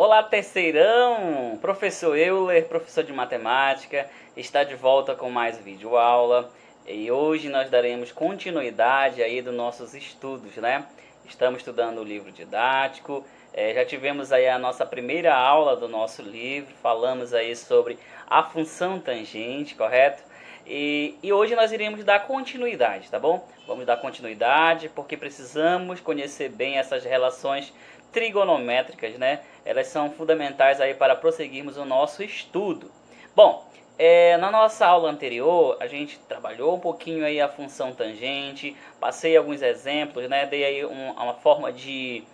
Olá, terceirão! Professor Euler, professor de matemática, está de volta com mais videoaula e hoje nós daremos continuidade aí dos nossos estudos, né? Estamos estudando o livro didático, já tivemos aí a nossa primeira aula do nosso livro, falamos aí sobre a função tangente, correto? E hoje nós iremos dar continuidade, tá bom? Vamos dar continuidade porque precisamos conhecer bem essas relações trigonométricas, né? Elas são fundamentais aí para prosseguirmos o nosso estudo. Bom, na nossa aula anterior a gente trabalhou um pouquinho aí a função tangente, passei alguns exemplos, né? Dei aí uma forma de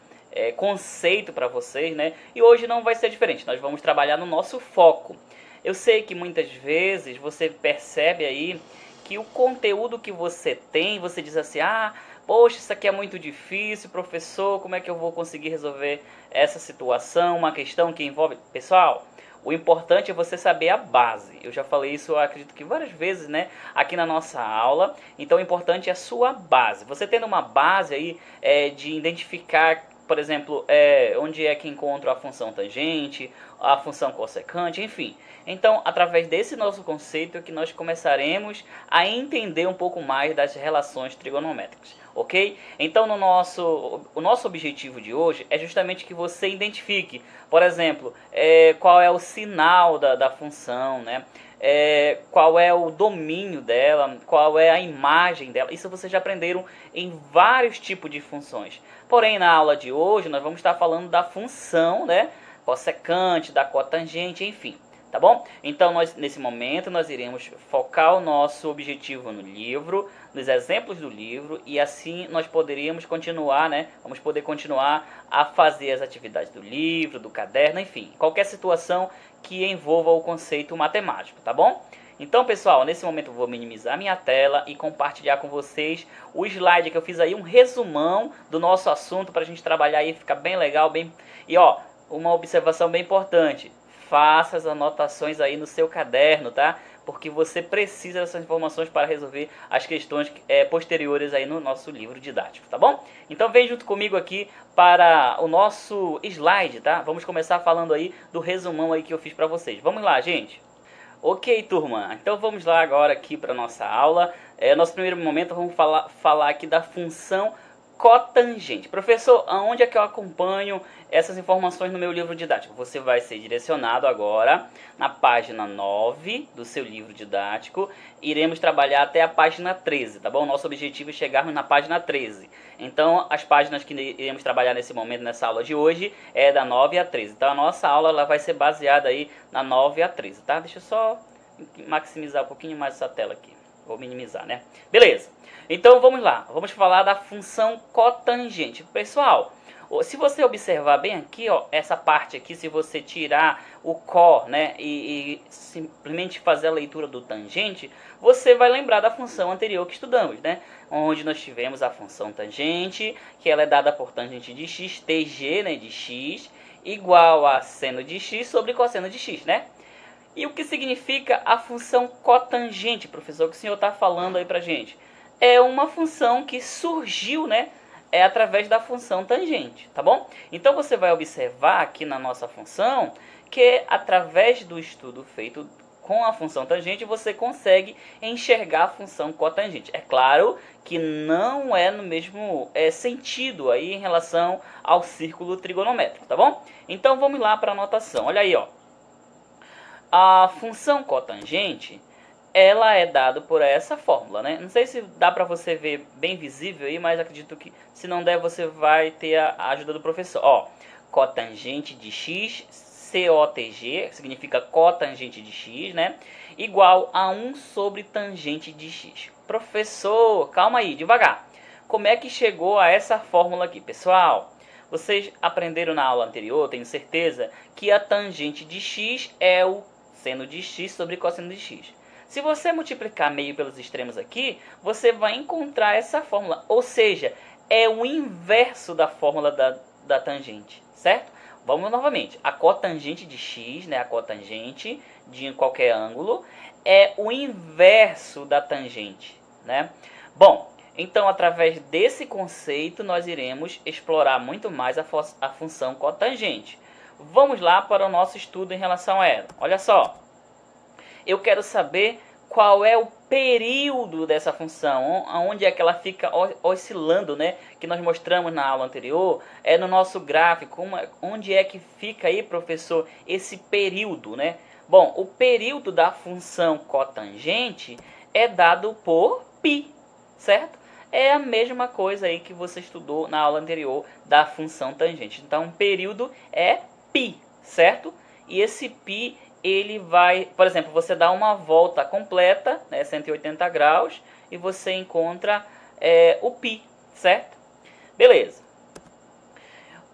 conceito para vocês, né? E hoje não vai ser diferente, nós vamos trabalhar no nosso foco. Eu sei que muitas vezes você percebe aí que o conteúdo que você tem, você diz assim, poxa, isso aqui é muito difícil, professor, como é que eu vou conseguir resolver essa situação, uma questão que envolve... Pessoal, o importante é você saber a base. Eu já falei isso, eu acredito que várias vezes, né, aqui na nossa aula. Então o importante é a sua base. Você tendo uma base aí de identificar, por exemplo, onde é que encontra a função tangente, a função cossecante, enfim. Então, através desse nosso conceito é que nós começaremos a entender um pouco mais das relações trigonométricas, ok? Então, o nosso objetivo de hoje é justamente que você identifique, por exemplo, qual é o sinal da função, né? Qual é o domínio dela, qual é a imagem dela. Isso vocês já aprenderam em vários tipos de funções. Porém, na aula de hoje, nós vamos estar falando da função, né? Cossecante, da cotangente, enfim. Tá bom? Então, nesse momento, nós iremos focar o nosso objetivo no livro, nos exemplos do livro, e assim nós poderíamos continuar, né? Vamos poder continuar a fazer as atividades do livro, do caderno, enfim, qualquer situação que envolva o conceito matemático, tá bom? Então, pessoal, nesse momento eu vou minimizar minha tela e compartilhar com vocês o slide que eu fiz aí, um resumão do nosso assunto para a gente trabalhar aí, ficar bem legal, bem... E ó, uma observação bem importante. Faça as anotações aí no seu caderno, tá? Porque você precisa dessas informações para resolver as questões posteriores aí no nosso livro didático, tá bom? Então vem junto comigo aqui para o nosso slide, tá? Vamos começar falando aí do resumão aí que eu fiz para vocês. Vamos lá, gente? Ok, turma. Então vamos lá agora aqui para nossa aula. Nosso primeiro momento vamos falar aqui da função cotangente. Professor, aonde é que eu acompanho essas informações no meu livro didático? Você vai ser direcionado agora na página 9 do seu livro didático. Iremos trabalhar até a página 13, tá bom? Nosso objetivo é chegarmos na página 13. Então, as páginas que iremos trabalhar nesse momento, nessa aula de hoje, é da 9 a 13. Então, a nossa aula ela vai ser baseada aí na 9 a 13, tá? Deixa eu só maximizar um pouquinho mais essa tela aqui. Vou minimizar, né? Beleza. Então vamos lá, vamos falar da função cotangente. Pessoal, se você observar bem aqui, ó, essa parte aqui, se você tirar o có, né, e simplesmente fazer a leitura do tangente, você vai lembrar da função anterior que estudamos, né? Onde nós tivemos a função tangente, que ela é dada por tangente de x, tg, né, de x, igual a seno de x sobre cosseno de x, né? E o que significa a função cotangente, professor, que o senhor está falando aí pra gente? É uma função que surgiu, né, através da função tangente, tá bom? Então você vai observar aqui na nossa função que através do estudo feito com a função tangente você consegue enxergar a função cotangente. É claro que não é no mesmo sentido aí em relação ao círculo trigonométrico, tá bom? Então vamos lá para a anotação. Olha aí, ó. A função cotangente ela é dada por essa fórmula, né? Não sei se dá para você ver bem visível aí, mas acredito que se não der, você vai ter a ajuda do professor. Ó, cotangente de x, COTG, que significa cotangente de x, né? Igual a 1 sobre tangente de x. Professor, calma aí, devagar. Como é que chegou a essa fórmula aqui, pessoal? Vocês aprenderam na aula anterior, tenho certeza, que a tangente de x é o seno de x sobre cosseno de x. Se você multiplicar meio pelos extremos aqui, você vai encontrar essa fórmula. Ou seja, é o inverso da fórmula da tangente, certo? Vamos novamente. A cotangente de x, né, a cotangente de qualquer ângulo, é o inverso da tangente, né? Bom, então através desse conceito nós iremos explorar muito mais a função cotangente. Vamos lá para o nosso estudo em relação a ela. Olha só, eu quero saber qual é o período dessa função, onde é que ela fica oscilando, né? Que nós mostramos na aula anterior, é no nosso gráfico, onde é que fica aí, professor, esse período, né? Bom, o período da função cotangente é dado por π, certo? É a mesma coisa aí que você estudou na aula anterior da função tangente. Então, o período é π, certo? E esse π, ele vai, por exemplo, você dá uma volta completa, né, 180 graus, e você encontra o π, certo? Beleza.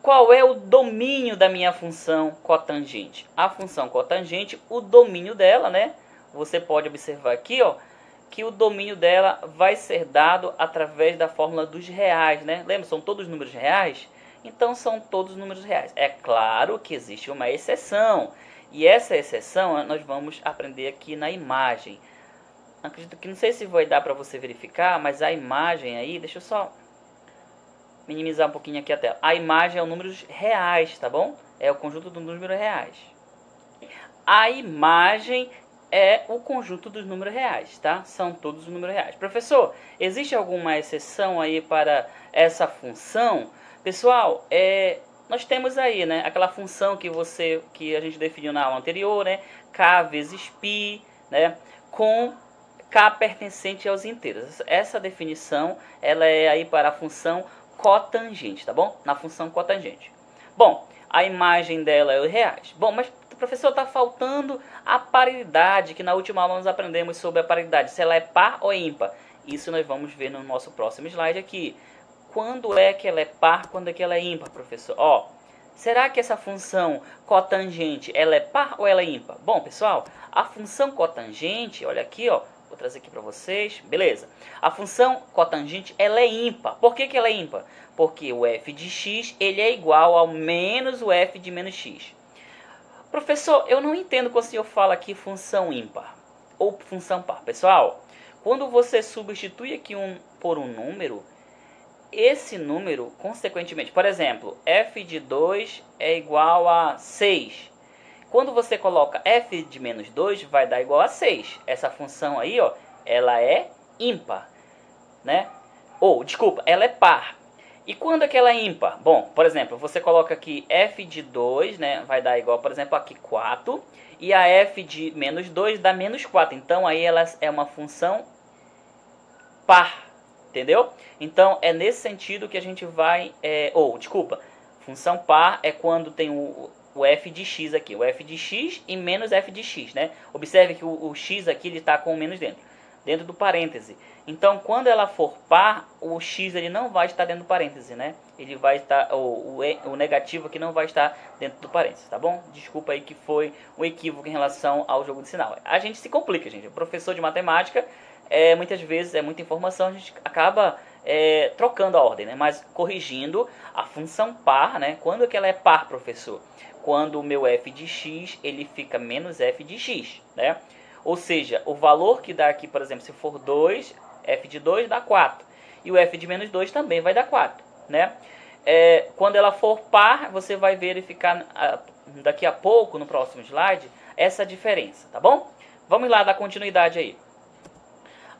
Qual é o domínio da minha função cotangente? A função cotangente, o domínio dela, né? Você pode observar aqui, ó, que o domínio dela vai ser dado através da fórmula dos reais, né? Lembra, são todos números reais? Então, são todos números reais. É claro que existe uma exceção. E essa exceção nós vamos aprender aqui na imagem. Acredito que não sei se vai dar para você verificar, mas a imagem aí, deixa eu só minimizar um pouquinho aqui a tela. A imagem é o números reais, tá bom? É o conjunto dos números reais. A imagem é o conjunto dos números reais, tá? São todos os números reais. Professor, existe alguma exceção aí para essa função? Pessoal, nós temos aí, né, aquela função que a gente definiu na aula anterior, né, k vezes π, né, com k pertencente aos inteiros. Essa definição, ela é aí para a função cotangente, tá bom? Na função cotangente. Bom, a imagem dela é os reais. Bom, mas professor, está faltando a paridade, que na última aula nós aprendemos sobre a paridade, se ela é par ou ímpar. Isso nós vamos ver no nosso próximo slide aqui. Quando é que ela é par, quando é que ela é ímpar, professor? Ó, será que essa função cotangente, ela é par ou ela é ímpar? Bom, pessoal, a função cotangente, olha aqui, ó, vou trazer aqui para vocês, beleza. A função cotangente, ela é ímpar. Por que ela é ímpar? Porque o f de x, ele é igual ao menos o f de menos x. Professor, eu não entendo quando o senhor fala aqui função ímpar ou função par. Pessoal, quando você substitui aqui por um número, esse número, consequentemente, por exemplo, f de 2 é igual a 6. Quando você coloca f de menos 2, vai dar igual a 6. Essa função aí, ó, ela é ímpar, né? Ou, desculpa, ela é par. E quando é que ela é ímpar? Bom, por exemplo, você coloca aqui f de 2, né, vai dar igual, por exemplo, aqui 4. E a f de menos 2 dá menos 4. Então, aí ela é uma função par, entendeu? Então, é nesse sentido que a gente vai... função par é quando tem o f de x aqui. O f de x e menos f de x, né? Observe que o x aqui está com o menos dentro do parêntese. Então, quando ela for par, o x ele não vai estar dentro do parêntese, né? Ele vai estar, o negativo aqui não vai estar dentro do parêntese, tá bom? Desculpa aí que foi um equívoco em relação ao jogo de sinal. A gente se complica, gente. O professor de matemática, muitas vezes é muita informação, a gente acaba trocando a ordem, né? Mas corrigindo a função par, né? Quando é que ela é par, professor? Quando o meu f de x, ele fica menos f de x, né? Ou seja, o valor que dá aqui, por exemplo, se for 2, f de 2 dá 4. E o f de menos 2 também vai dar 4, né? Quando ela for par, você vai verificar daqui a pouco, no próximo slide, essa diferença, tá bom? Vamos lá dar continuidade aí.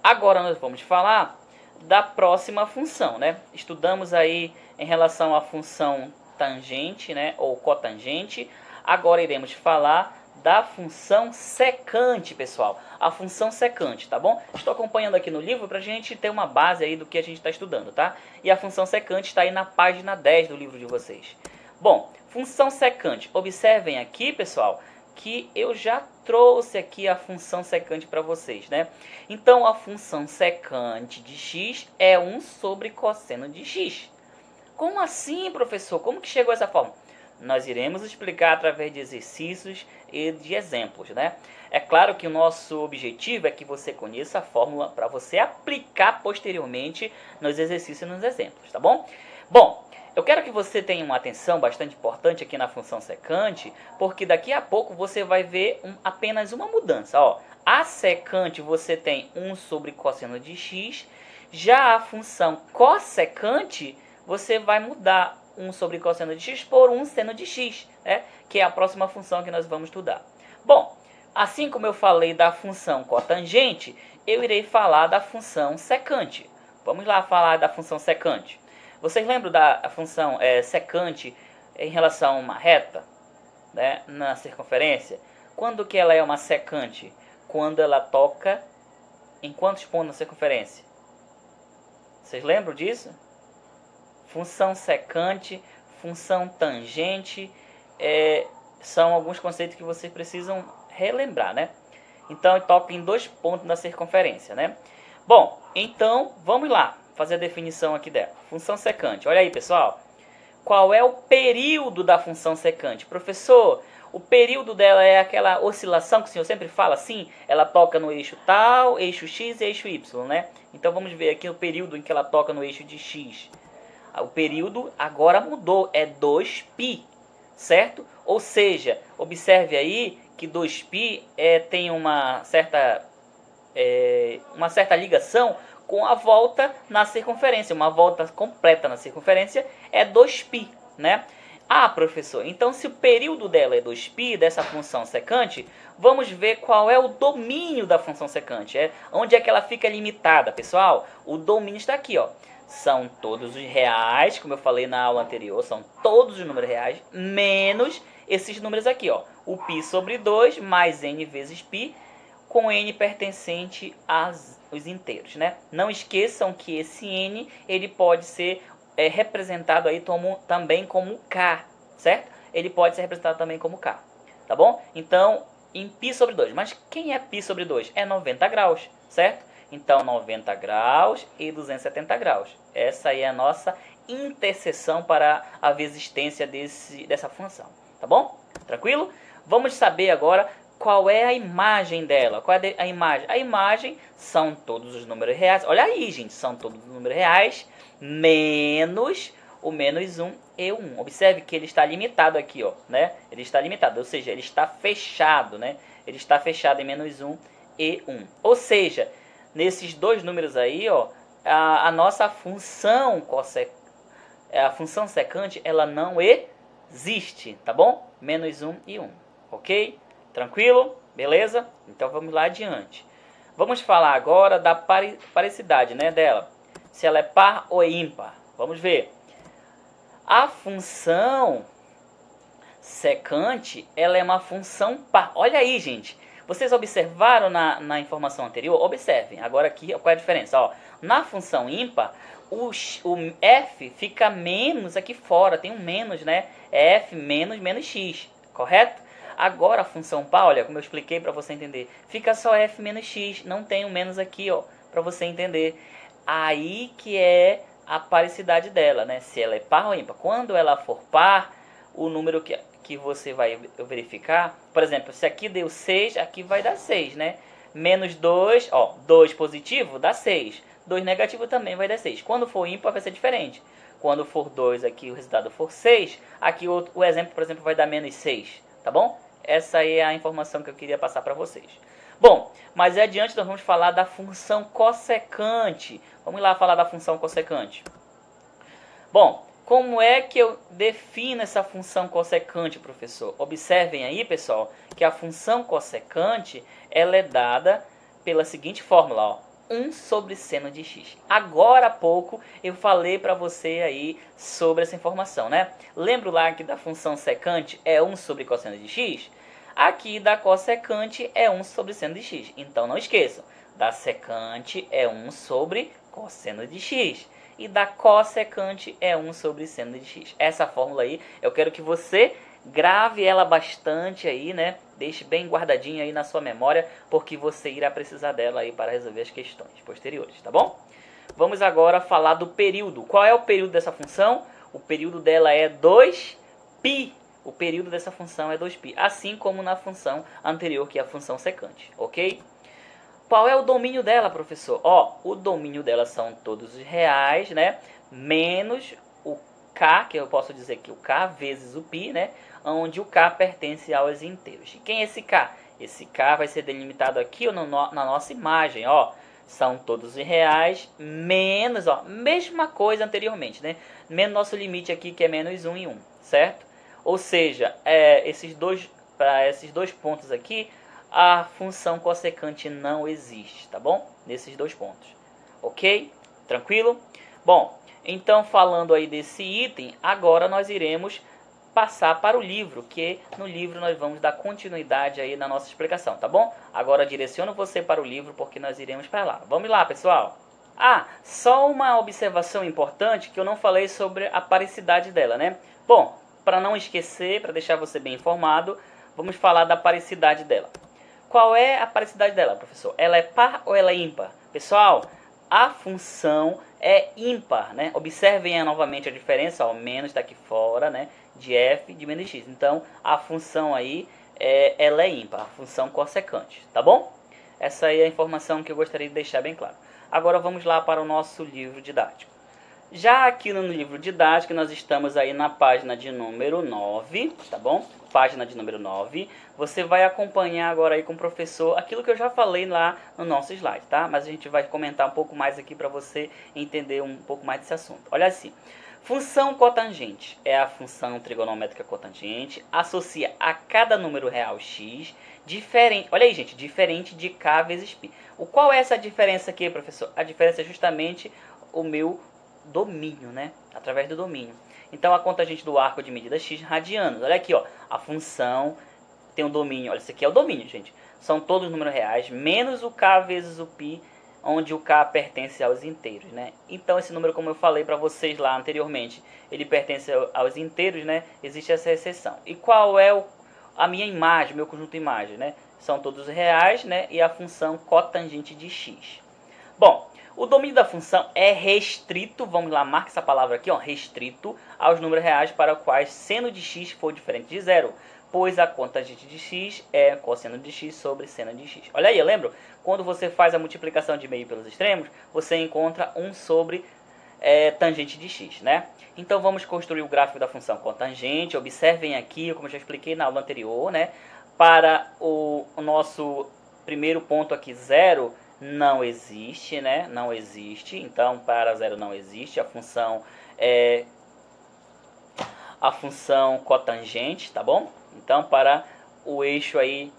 Agora nós vamos falar da próxima função, né? Estudamos aí em relação à função tangente, né, ou cotangente. Agora iremos falar da função secante, pessoal. A função secante, tá bom? Estou acompanhando aqui no livro para a gente ter uma base aí do que a gente está estudando, tá? E a função secante está aí na página 10 do livro de vocês. Bom, função secante. Observem aqui, pessoal, que eu já trouxe aqui a função secante para vocês, né? Então, a função secante de x é 1 sobre cosseno de x. Como assim, professor? Como que chegou a essa forma? Nós iremos explicar através de exercícios e de exemplos, né? É claro que o nosso objetivo é que você conheça a fórmula para você aplicar posteriormente nos exercícios e nos exemplos, tá bom? Bom, eu quero que você tenha uma atenção bastante importante aqui na função secante, porque daqui a pouco você vai ver apenas uma mudança. Ó, a secante você tem 1 sobre cosseno de x, já a função cossecante você vai mudar 1 sobre cosseno de x por 1 seno de x, né? Que é a próxima função que nós vamos estudar. Bom, assim como eu falei da função cotangente, eu irei falar da função secante. Vamos lá falar da função secante. Vocês lembram da função secante em relação a uma reta, né, na circunferência? Quando que ela é uma secante? Quando ela toca em quantos pontos na circunferência? Vocês lembram disso? Função secante, função tangente, são alguns conceitos que vocês precisam relembrar, né? Então, toca em 2 pontos na circunferência, né? Bom, então, vamos lá, fazer a definição aqui dela. Função secante, olha aí, pessoal. Qual é o período da função secante? Professor, o período dela é aquela oscilação que o senhor sempre fala assim, ela toca no eixo tal, eixo x e eixo y, né? Então, vamos ver aqui o período em que ela toca no eixo de x. O período agora mudou, é 2π, certo? Ou seja, observe aí que 2π tem uma certa ligação com a volta na circunferência. Uma volta completa na circunferência é 2π, né? Ah, professor, então se o período dela é 2π, dessa função secante, vamos ver qual é o domínio da função secante. Onde é que ela fica limitada, pessoal? O domínio está aqui, ó. São todos os reais, como eu falei na aula anterior, são todos os números reais, menos esses números aqui, ó. O π sobre 2 mais n vezes π, com n pertencente aos inteiros, né? Não esqueçam que esse n ele pode ser representado aí também como k, certo? Ele pode ser representado também como k, tá bom? Então, em π sobre 2. Mas quem é π sobre 2? É 90 graus, certo? Então, 90 graus e 270 graus. Essa aí é a nossa interseção para a existência dessa função, tá bom? Tranquilo? Vamos saber agora qual é a imagem dela. Qual é a imagem? A imagem são todos os números reais. Olha aí, gente, são todos os números reais menos o menos 1 e 1. Observe que ele está limitado aqui, ó, né? Ele está limitado, ou seja, ele está fechado, né? Ele está fechado em menos 1 e 1. Ou seja, nesses dois números aí, ó, a nossa função a função secante, ela não existe, tá bom? Menos 1 e 1, ok? Tranquilo? Beleza? Então vamos lá adiante. Vamos falar agora da paricidade, né, dela. Se ela é par ou ímpar. Vamos ver. A função secante, ela é uma função par. Olha aí, gente. Vocês observaram na informação anterior? Observem. Agora aqui, qual é a diferença? Ó, na função ímpar, o f fica menos aqui fora. Tem um menos, né? É f menos x, correto? Agora a função par, olha, como eu expliquei para você entender, fica só f menos x. Não tem um menos aqui, ó, para você entender. Aí que é a paricidade dela, né? Se ela é par ou ímpar. Quando ela for par, o número que você vai verificar, por exemplo, se aqui deu 6, aqui vai dar 6, né? Menos 2, ó, 2 positivo dá 6. 2 negativo também vai dar 6. Quando for ímpar vai ser diferente. Quando for 2 aqui o resultado for 6, aqui o exemplo, por exemplo, vai dar menos 6, tá bom? Essa aí é a informação que eu queria passar para vocês. Bom, mas adiante nós vamos falar da função cossecante. Vamos lá falar da função cossecante. Bom, como é que eu defino essa função cossecante, professor? Observem aí, pessoal, que a função cossecante ela é dada pela seguinte fórmula, ó, 1 sobre seno de x. Agora há pouco eu falei para você aí sobre essa informação, né? Lembra lá que da função secante é 1 sobre cosseno de x? Aqui da cossecante é 1 sobre seno de x. Então não esqueçam, da secante é 1 sobre cosseno de x. E da cossecante é 1 sobre seno de x. Essa fórmula aí, eu quero que você grave ela bastante aí, né? Deixe bem guardadinha aí na sua memória, porque você irá precisar dela aí para resolver as questões posteriores, tá bom? Vamos agora falar do período. Qual é o período dessa função? O período dela é 2π. O período dessa função é 2π, assim como na função anterior, que é a função secante, ok? Qual é o domínio dela, professor? Ó, o domínio dela são todos os reais, né? Menos o k, que eu posso dizer que o k vezes o π, né? Onde o k pertence aos inteiros. E quem é esse k? Esse k vai ser delimitado aqui na nossa imagem, ó. são todos os reais, menos, ó, mesma coisa anteriormente, né? Menos nosso limite aqui, que é menos 1 e 1, certo? Ou seja, para esses dois pontos aqui, a função cossecante não existe, tá bom? Nesses dois pontos, ok? Tranquilo? Bom, então falando aí desse item, agora nós iremos passar para o livro, que no livro nós vamos dar continuidade aí na nossa explicação, tá bom? Agora direciono você para o livro porque nós iremos para lá. Vamos lá, pessoal! Ah, só uma observação importante que eu não falei sobre a paricidade dela, né? Bom, para não esquecer, para deixar você bem informado, vamos falar da paricidade dela. Qual é a paricidade dela, professor? Ela é par ou ela é ímpar? Pessoal, a função é ímpar, né? Observem novamente a diferença, ó, menos está aqui fora, né? De f de menos x. Então, a função aí, ela é ímpar, a função cossecante, tá bom? Essa aí é a informação que eu gostaria de deixar bem claro. Agora vamos lá para o nosso livro didático. Já aqui no livro didático, nós estamos aí na página de número 9, tá bom? Página de número 9. Você vai acompanhar agora aí com o professor aquilo que eu já falei lá no nosso slide, tá? Mas a gente vai comentar um pouco mais aqui para você entender um pouco mais desse assunto. Olha assim. Função cotangente é a função trigonométrica cotangente, associa a cada número real x, diferente, olha aí gente, diferente de k vezes π. Qual é essa diferença aqui, professor? A diferença é justamente o meu domínio, né? Através do domínio. Então a cotangente do arco de medida x radianos. Olha aqui, ó, a função tem um domínio, olha, isso aqui é o domínio, gente. São todos números reais, menos o k vezes o π, onde o k pertence aos inteiros, né? Então esse número, como eu falei para vocês lá anteriormente, ele pertence aos inteiros, né? Existe essa exceção. E qual é a minha imagem, meu conjunto de imagem, né? São todos reais, né? E a função cotangente de x. Bom, o domínio da função é restrito, vamos lá, marca essa palavra aqui, ó, restrito aos números reais para os quais seno de x for diferente de zero, pois a cotangente de x é cosseno de x sobre seno de x. Olha aí, eu lembro, quando você faz a multiplicação de meio pelos extremos, você encontra 1 sobre tangente de x, né? Então vamos construir o gráfico da função cotangente. Observem aqui, como eu já expliquei na aula anterior, né? Para o nosso primeiro ponto aqui, 0, não existe, né? Não existe, então para 0 não existe. A função cotangente, tá bom? Então para o eixo aí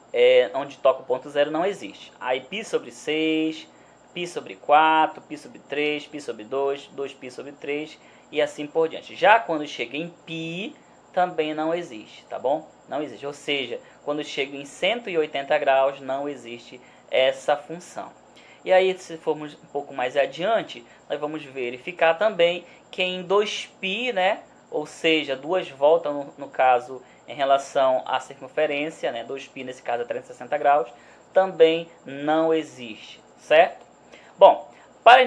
onde toca o ponto 0 não existe. Aí π sobre 6, π sobre 4, π sobre 3, π sobre 2, 2π sobre 3 e assim por diante. Já quando chega em π, também não existe, tá bom? Não existe, ou seja, quando chega em 180 graus, não existe essa função. E aí, se formos um pouco mais adiante, nós vamos verificar também que em 2π, né, ou seja, duas voltas no caso em relação à circunferência, né, 2π nesse caso é 360 graus, também não existe, certo? Bom, para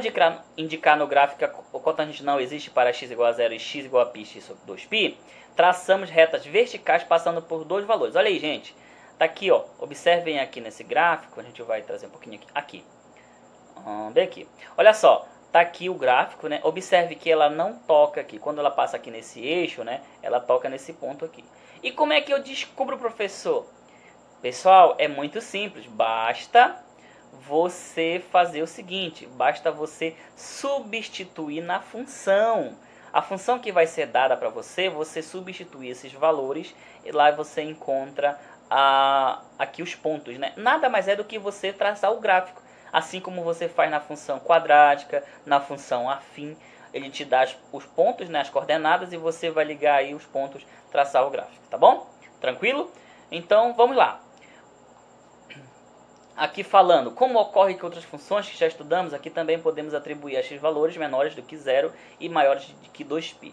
indicar no gráfico que o cotangente não existe para x igual a 0 e x igual a π sobre 2π, traçamos retas verticais passando por dois valores. Olha aí, gente, tá aqui, ó, observem aqui nesse gráfico, a gente vai trazer um pouquinho aqui. Bem aqui. Olha só, tá aqui o gráfico, né? Observe que ela não toca aqui. Quando ela passa aqui nesse eixo, né? Ela toca nesse ponto aqui. E como é que eu descubro, professor? Pessoal, é muito simples. Basta você fazer o seguinte. Basta você substituir na função. A função que vai ser dada para você, você substituir esses valores e lá você encontra aqui os pontos, né? Nada mais é do que você traçar o gráfico. Assim como você faz na função quadrática, na função afim, ele te dá os pontos, né, as coordenadas, e você vai ligar aí os pontos, traçar o gráfico, tá bom? Tranquilo? Então, vamos lá. Aqui falando, como ocorre que outras funções que já estudamos, aqui também podemos atribuir a x valores menores do que 0 e maiores do que 2π.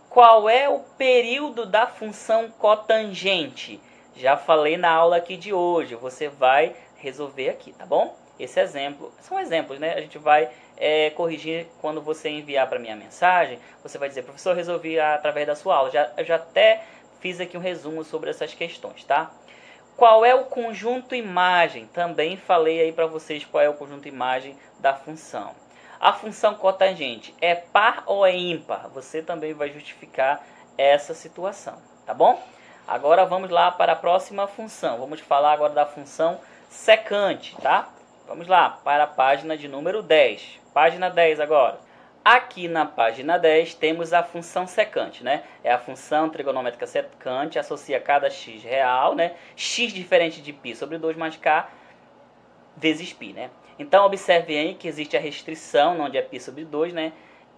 Qual é o período da função cotangente? Já falei na aula aqui de hoje, você vai resolver aqui, tá bom? Esse exemplo, são exemplos, né? A gente vai corrigir quando você enviar para minha mensagem. Você vai dizer, professor, eu resolvi através da sua aula. Eu já até fiz aqui um resumo sobre essas questões, tá? Qual é o conjunto imagem? Também falei aí para vocês qual é o conjunto imagem da função. A função cotangente é par ou é ímpar? Você também vai justificar essa situação, tá bom? Agora vamos lá para a próxima função. Vamos falar agora da função secante, tá? Vamos lá, para a página de número 10. Página 10 agora. Aqui na página 10 temos a função secante, né? É a função trigonométrica secante, associa cada x real, né? X diferente de π sobre 2 mais k vezes π, né? Então, observe aí que existe a restrição, onde é π sobre 2, né?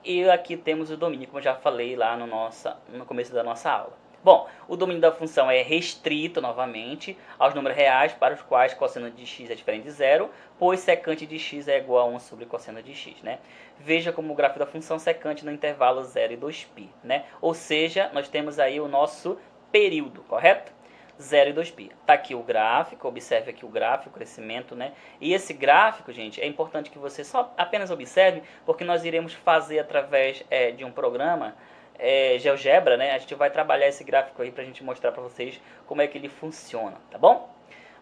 E aqui temos o domínio, como eu já falei lá no começo da nossa aula. Bom, o domínio da função é restrito, novamente, aos números reais para os quais cosseno de x é diferente de zero, pois secante de x é igual a 1 sobre cosseno de x, né? Veja como o gráfico da função secante no intervalo 0 e 2π, né? Ou seja, nós temos aí o nosso período, correto? 0 e 2π. Está aqui o gráfico, observe aqui o gráfico, o crescimento, né? E esse gráfico, gente, é importante que você só apenas observe, porque nós iremos fazer através de um programa, GeoGebra, né? A gente vai trabalhar esse gráfico aí para a gente mostrar para vocês como é que ele funciona, tá bom?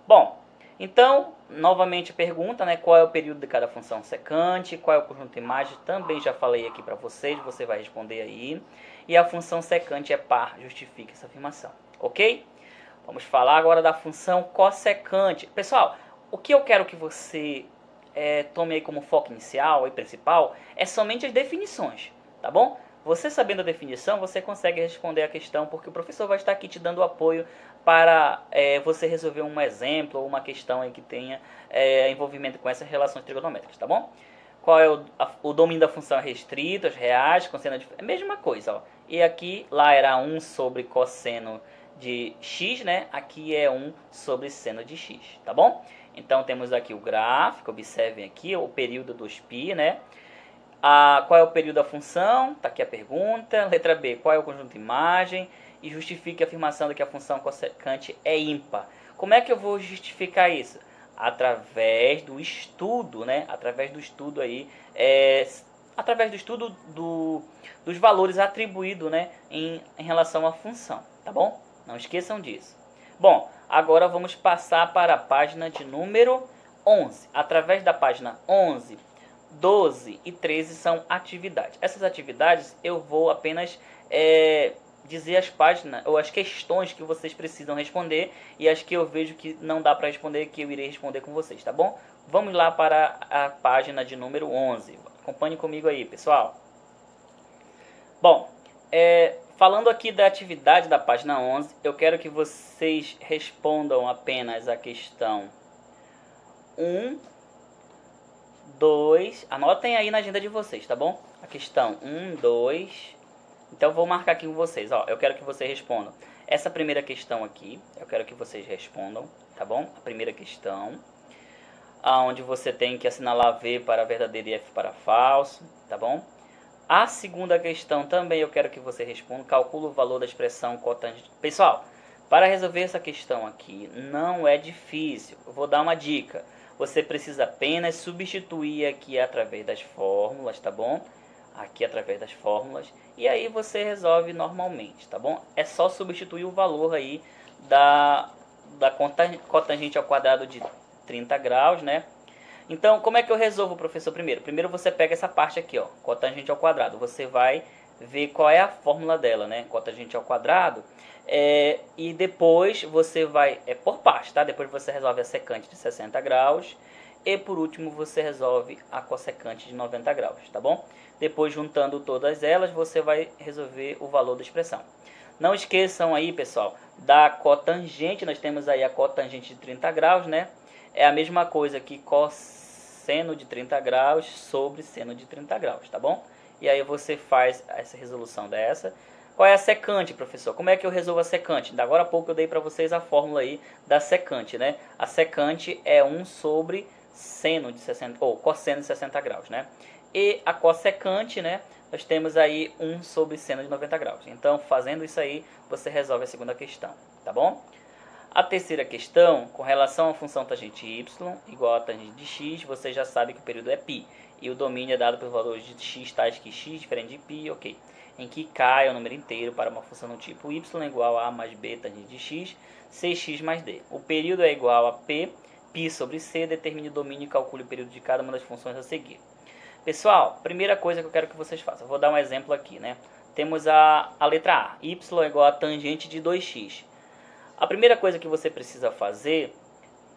Bom, então, novamente pergunta, né? Qual é o período de cada função secante, qual é o conjunto de imagens, também já falei aqui para vocês, você vai responder aí. E a função secante é par, justifique essa afirmação, ok? Vamos falar agora da função cossecante. Pessoal, o que eu quero que você tome aí como foco inicial e principal é somente as definições, tá bom? Você sabendo a definição, você consegue responder a questão, porque o professor vai estar aqui te dando apoio para você resolver um exemplo ou uma questão aí que tenha envolvimento com essas relações trigonométricas, tá bom? Qual é o domínio da função restrito, as reais, cosseno de... É a mesma coisa, ó. E aqui, lá era 1 sobre cosseno de x, né? Aqui é 1 sobre seno de x, tá bom? Então, temos aqui o gráfico, observem aqui o período dos π, né? Qual é o período da função? Está aqui a pergunta. Letra B, qual é o conjunto de imagem? E justifique a afirmação de que a função cossecante é ímpar. Como é que eu vou justificar isso? Através do estudo, né? Através do estudo aí, através do estudo dos valores atribuídos, né? Em relação à função, tá bom? Não esqueçam disso. Bom, agora vamos passar para a página de número 11. Através da página 11, 12 e 13 são atividades. Essas atividades eu vou apenas dizer as páginas ou as questões que vocês precisam responder e as que eu vejo que não dá para responder, que eu irei responder com vocês, tá bom? Vamos lá para a página de número 11. Acompanhe comigo aí, pessoal. Bom, falando aqui da atividade da página 11, eu quero que vocês respondam apenas a questão 1, 2, anotem aí na agenda de vocês, tá bom? A questão 1, 2, então vou marcar aqui com vocês, ó, eu quero que vocês respondam essa primeira questão aqui, eu quero que vocês respondam, tá bom? A primeira questão, onde você tem que assinalar V para verdadeiro e F para falso, tá bom? A segunda questão também eu quero que você responda, calcula o valor da expressão cotangente. Pessoal, para resolver essa questão aqui, não é difícil, eu vou dar uma dica. Você precisa apenas substituir aqui através das fórmulas, tá bom? Aqui através das fórmulas. E aí você resolve normalmente, tá bom? É só substituir o valor aí da cotangente ao quadrado de 30 graus, né? Então, como é que eu resolvo, professor, primeiro? Primeiro você pega essa parte aqui, ó, cotangente ao quadrado. Você vai ver qual é a fórmula dela, né? Cotangente ao quadrado. E depois você vai, por parte, tá? Depois você resolve a secante de 60 graus. E por último você resolve a cossecante de 90 graus, tá bom? Depois, juntando todas elas, você vai resolver o valor da expressão. Não esqueçam aí, pessoal, da cotangente. Nós temos aí a cotangente de 30 graus, né? É a mesma coisa que cosseno de 30 graus sobre seno de 30 graus, tá bom? E aí você faz essa resolução dessa. Qual é a secante, professor? Como é que eu resolvo a secante? Da agora a pouco eu dei para vocês a fórmula aí da secante, né? A secante é 1 sobre seno de 60, ou cosseno de 60 graus, né? E a cossecante, né? Nós temos aí 1 sobre seno de 90 graus. Então, fazendo isso aí, você resolve a segunda questão, tá bom? A terceira questão, com relação à função tangente y igual a tangente de x, você já sabe que o período é π. E o domínio é dado pelos valores de x tais que x diferente de π, ok. Em que k é o número inteiro para uma função do tipo y igual a mais b tangente de x, cx mais d. O período é igual a π sobre c, determine o domínio e calcule o período de cada uma das funções a seguir. Pessoal, primeira coisa que eu quero que vocês façam, eu vou dar um exemplo aqui, né? Temos a letra A, y igual a tangente de 2x. A primeira coisa que você precisa fazer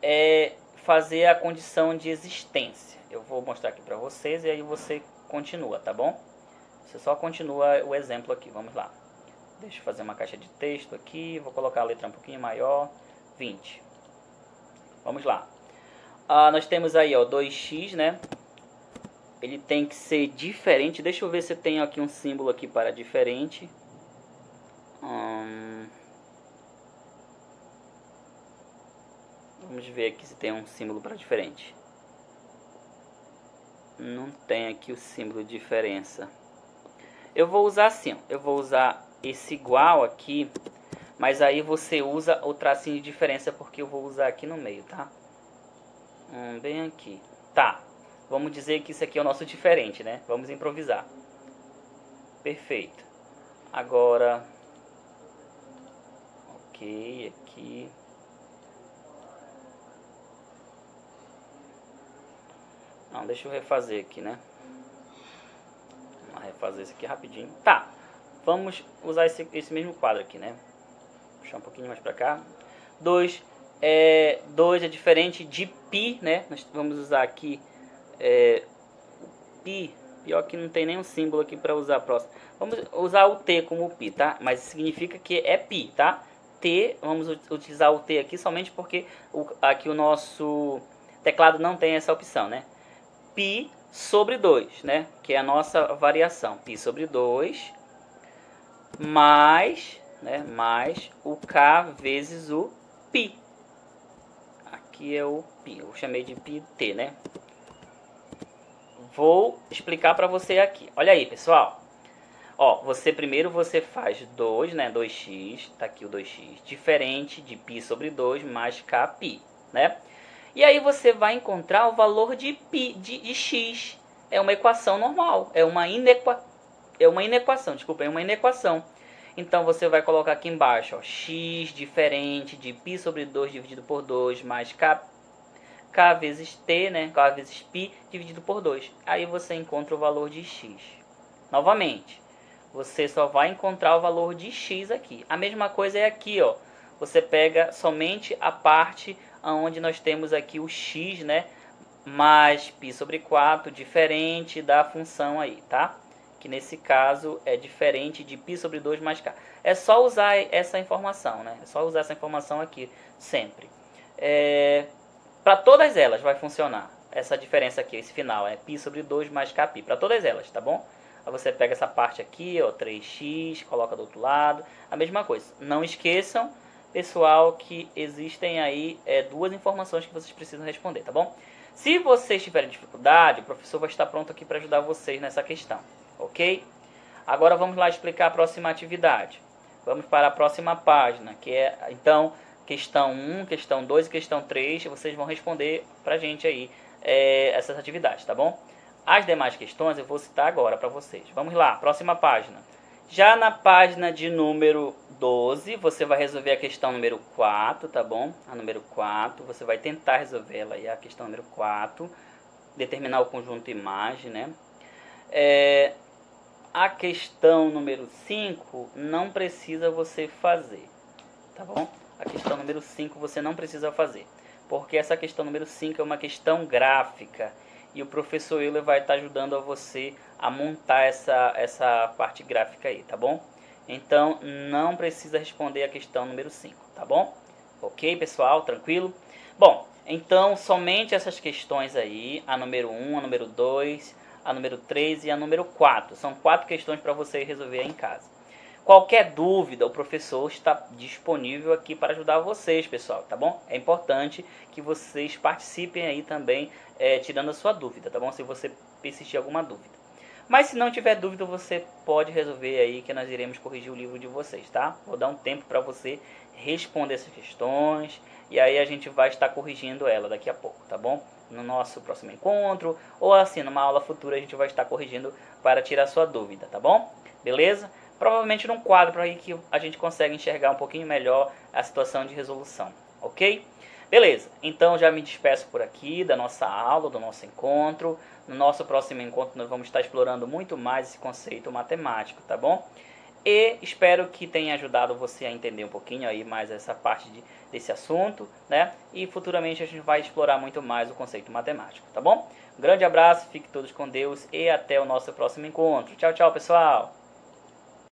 é fazer a condição de existência. Eu vou mostrar aqui para vocês e aí você continua, tá bom? Você só continua o exemplo aqui, vamos lá. Deixa eu fazer uma caixa de texto aqui, vou colocar a letra um pouquinho maior, 20. Vamos lá. Nós temos aí, ó, 2x, né? Ele tem que ser diferente. Deixa eu ver se tem aqui um símbolo aqui para diferente. Vamos ver aqui se tem um símbolo para diferente. Não tem aqui o símbolo de diferença. Eu vou usar assim, ó. Eu vou usar esse igual aqui, mas aí você usa o tracinho de diferença, porque eu vou usar aqui no meio, tá? Bem aqui. Tá, vamos dizer que isso aqui é o nosso diferente, né? Vamos improvisar. Perfeito. Agora, ok, aqui. Não, deixa eu refazer aqui, né? Vamos refazer isso aqui rapidinho. Tá, vamos usar esse mesmo quadro aqui, né? Puxar um pouquinho mais pra cá. 2 é diferente de pi, né? Nós vamos usar aqui pi. Pior que não tem nenhum símbolo aqui para usar próximo. Vamos usar o t como pi, tá? Mas significa que é pi, tá? T, vamos utilizar o t aqui somente porque aqui o nosso teclado não tem essa opção, né? Pi sobre 2, né? Que é a nossa variação. Pi sobre 2 mais, né? Mais o k vezes o pi. Aqui é o pi. Eu chamei de pi t, né? Vou explicar para você aqui. Olha aí, pessoal. Ó, primeiro você faz 2, né? 2x, tá aqui o 2x, diferente de pi sobre 2 mais k pi, né? E aí você vai encontrar o valor de pi, de x. É uma equação normal, é uma inequação. Então você vai colocar aqui embaixo, ó, x diferente de pi sobre 2 dividido por 2 mais k vezes t, né? K vezes pi dividido por 2. Aí você encontra o valor de x. Novamente, você só vai encontrar o valor de x aqui. A mesma coisa é aqui, ó. Você pega somente a parte onde nós temos aqui o x, né? Mais π sobre 4, diferente da função aí, tá? Que nesse caso é diferente de π sobre 2 mais k. É só usar essa informação, né? É só usar essa informação aqui sempre. Para todas elas vai funcionar essa diferença aqui, esse final, é π sobre 2 mais kπ. Para todas elas, tá bom? Aí você pega essa parte aqui, ó, 3x, coloca do outro lado, a mesma coisa. Não esqueçam, pessoal, que existem aí duas informações que vocês precisam responder, tá bom? Se vocês tiverem dificuldade, o professor vai estar pronto aqui para ajudar vocês nessa questão, ok? Agora vamos lá explicar a próxima atividade. Vamos para a próxima página, que é, então, questão 1, questão 2 e questão 3. Vocês vão responder para a gente aí essas atividades, tá bom? As demais questões eu vou citar agora para vocês. Vamos lá, próxima página. Já na página de número 12, você vai resolver a questão número 4, tá bom? A número 4, você vai tentar resolver ela aí, a questão número 4. Determinar o conjunto imagem, né? A questão número 5 não precisa você fazer, tá bom? A questão número 5 você não precisa fazer, porque essa questão número 5 é uma questão gráfica. E o professor Euler vai estar ajudando a você a montar essa parte gráfica aí, tá bom? Então, não precisa responder a questão número 5, tá bom? Ok, pessoal? Tranquilo? Bom, então, somente essas questões aí, a número 1, a número 2, a número 3 e a número 4. São 4 questões para você resolver aí em casa. Qualquer dúvida, o professor está disponível aqui para ajudar vocês, pessoal, tá bom? É importante que vocês participem aí também, tirando a sua dúvida, tá bom? Se você persistir alguma dúvida. Mas se não tiver dúvida, você pode resolver aí que nós iremos corrigir o livro de vocês, tá? Vou dar um tempo para você responder essas questões e aí a gente vai estar corrigindo ela daqui a pouco, tá bom? No nosso próximo encontro ou assim, numa aula futura a gente vai estar corrigindo para tirar a sua dúvida, tá bom? Beleza? Provavelmente num quadro aí que a gente consegue enxergar um pouquinho melhor a situação de resolução, ok? Beleza, então já me despeço por aqui da nossa aula, do nosso encontro. No nosso próximo encontro nós vamos estar explorando muito mais esse conceito matemático, tá bom? E espero que tenha ajudado você a entender um pouquinho aí mais essa parte desse assunto, né? E futuramente a gente vai explorar muito mais o conceito matemático, tá bom? Um grande abraço, fiquem todos com Deus e até o nosso próximo encontro. Tchau, tchau, pessoal!